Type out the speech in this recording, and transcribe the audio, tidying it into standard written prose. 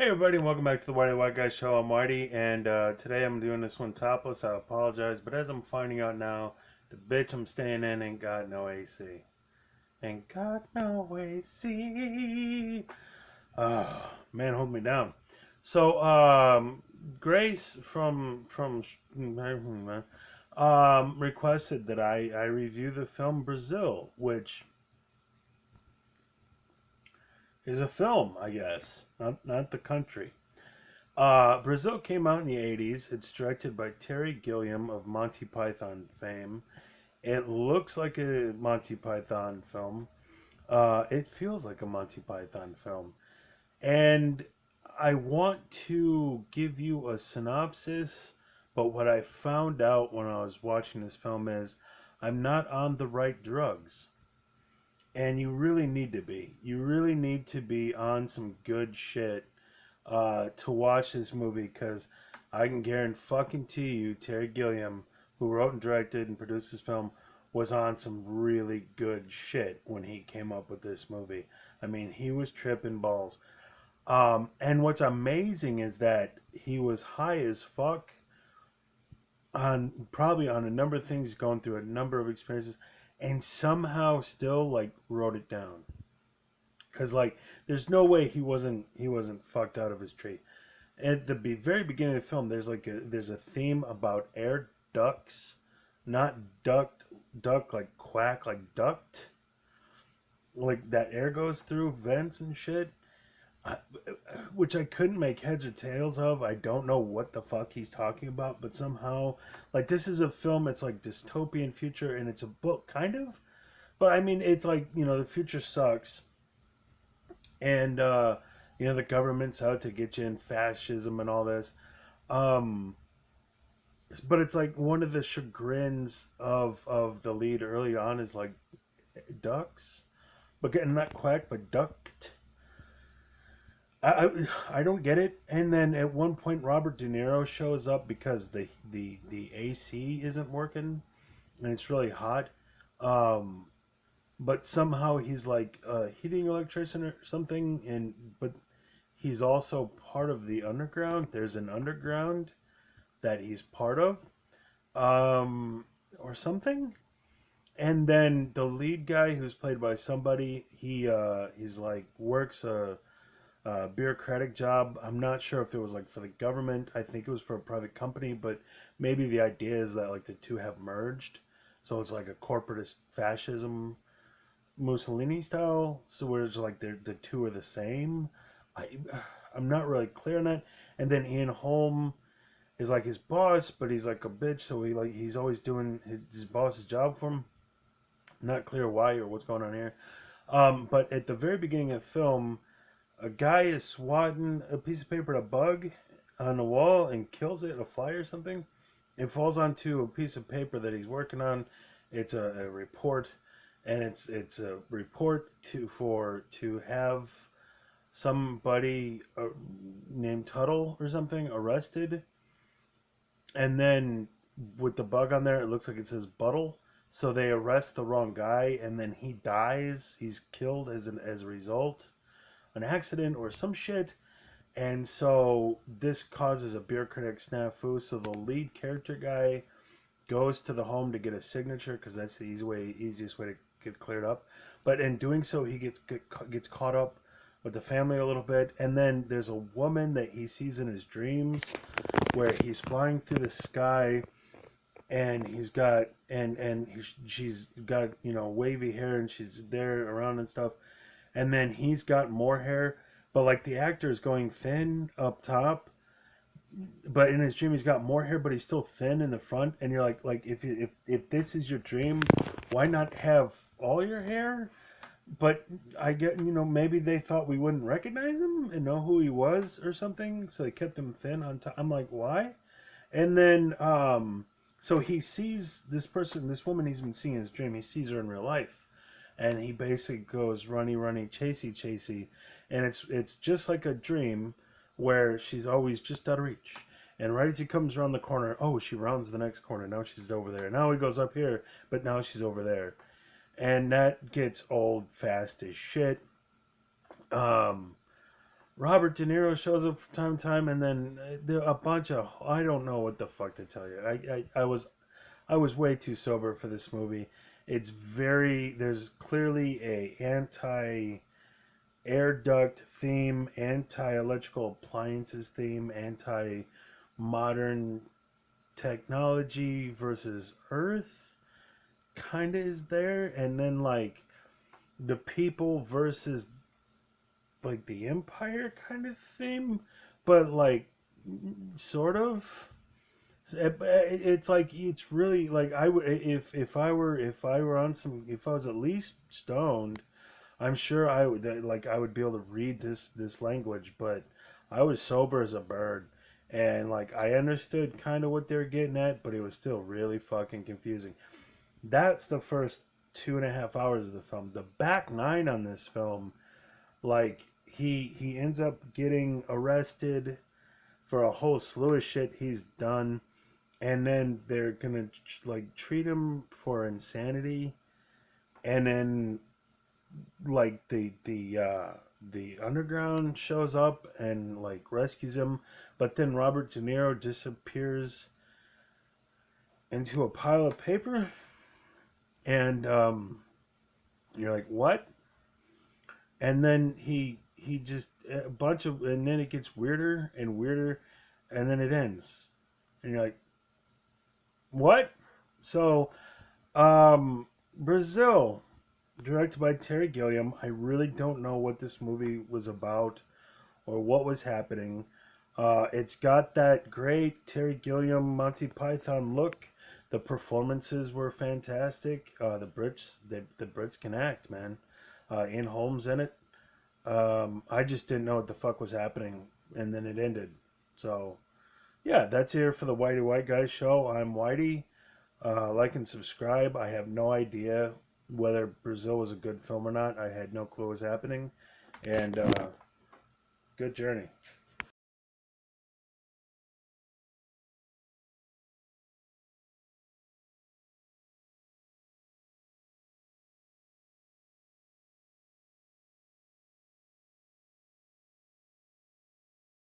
Hey everybody, and welcome back to the Whitey Guy Show. I'm Whitey, and today I'm doing this one topless. I apologize, but as I'm finding out now, the bitch I'm staying in ain't got no AC. Ain't got no AC. Oh, man, hold me down. So, Grace requested that I review the film Brazil, which is a film, I guess, not the country. Brazil came out in the 80s. It's directed by Terry Gilliam of Monty Python fame. It looks like a Monty Python film. It feels like a Monty Python film. And I want to give you a synopsis, but what I found out when I was watching this film is I'm not on the right drugs. And you really need to be. You really need to be on some good shit to watch this movie because I can guarantee you, Terry Gilliam, who wrote and directed and produced this film, was on some really good shit when he came up with this movie. I mean, he was tripping balls. And what's amazing is that he was high as fuck on probably on a number of things, going through a number of experiences, and somehow still like wrote it down. Cause like, there's no way he wasn't fucked out of his tree. At the very beginning of the film, there's a theme about air ducts, not duck like quack like duct, like that air goes through vents and shit, I, which I couldn't make heads or tails of. I don't know what the fuck he's talking about, but somehow, like this is a film. It's like dystopian future, and it's a book kind of, but I mean it's like the future sucks, and the government's out to get you in fascism and all this. Um, but it's like one of the chagrins of the lead early on is like ducks, but getting not quack, but ducked. I don't get it. And then at one point, Robert De Niro shows up because the AC isn't working and it's really hot. Um, but somehow he's like a heating electrician or something, and but he's also part of the underground. There's an underground that he's part of, um, or something. And then the lead guy, who's played by somebody, he's like works a bureaucratic job. I'm not sure if it was like for the government. I think it was for a private company, but maybe the idea is that like the two have merged, so it's like a corporatist fascism Mussolini style. So where it's like the two are the same. I I'm not really clear on that. And then Ian Holm is like his boss, but he's like a bitch, so he's always doing his boss's job for him. Not clear why or what's going on here. But at the very beginning of the film, a guy is swatting a piece of paper at a bug on the wall and kills it, a fly or something. It falls onto a piece of paper that he's working on. It's a report, and it's a report to have somebody named Tuttle or something arrested, and then with the bug on there, it looks like it says Buttle. So they arrest the wrong guy, and then he dies. He's killed as a result, an accident or some shit. And so this causes a bureaucratic snafu. So the lead character guy goes to the home to get a signature because that's the easiest way to get cleared up. But in doing so, he gets caught up with the family a little bit, and then there's a woman that he sees in his dreams where he's flying through the sky, and she's got wavy hair, and she's there around and stuff, and then he's got more hair, but like the actor is going thin up top, but in his dream he's got more hair, but he's still thin in the front, and you're like if this is your dream, why not have all your hair? But I get, maybe they thought we wouldn't recognize him and know who he was or something, so they kept him thin on top. I'm like, why? And then so he sees this woman he's been seeing in his dream, he sees her in real life, and he basically goes runny runny chasey chasey, and it's just like a dream where she's always just out of reach, and right as he comes around the corner, oh, she rounds the next corner, now she's over there, now he goes up here, but now she's over there, and that gets old fast as shit. um Robert De Niro shows up from time to time, and then a bunch of I don't know what the fuck to tell you. I was way too sober for this movie. It's very there's clearly a anti air duct theme, anti electrical appliances theme, anti modern technology versus Earth kind of is there, and then like the people versus like the Empire kind of theme, but like sort of. It's like it's really like I would if I were on some if I was at least stoned, I'm sure I would like I would be able to read this language, but I was sober as a bird, and like I understood kind of what they were getting at, but it was still really fucking confusing. That's the first 2.5 hours of the film. The back nine on this film, like he ends up getting arrested for a whole slew of shit he's done, and then they're gonna like treat him for insanity, and then like the underground shows up and like rescues him, but then Robert De Niro disappears into a pile of paper, and you're like, what? And then he just a bunch of and then it gets weirder and weirder, and then it ends, and you're like, what? So Brazil, directed by Terry Gilliam. I really don't know what this movie was about or what was happening. It's got that great Terry Gilliam Monty Python look. The performances were fantastic. The Brits can act, man. Ian Holmes in it. I just didn't know what the fuck was happening, and then it ended. So yeah, that's here for the Whitey White Guy show. I'm Whitey. Like and subscribe. I have no idea whether Brazil was a good film or not. I had no clue what was happening, and good journey.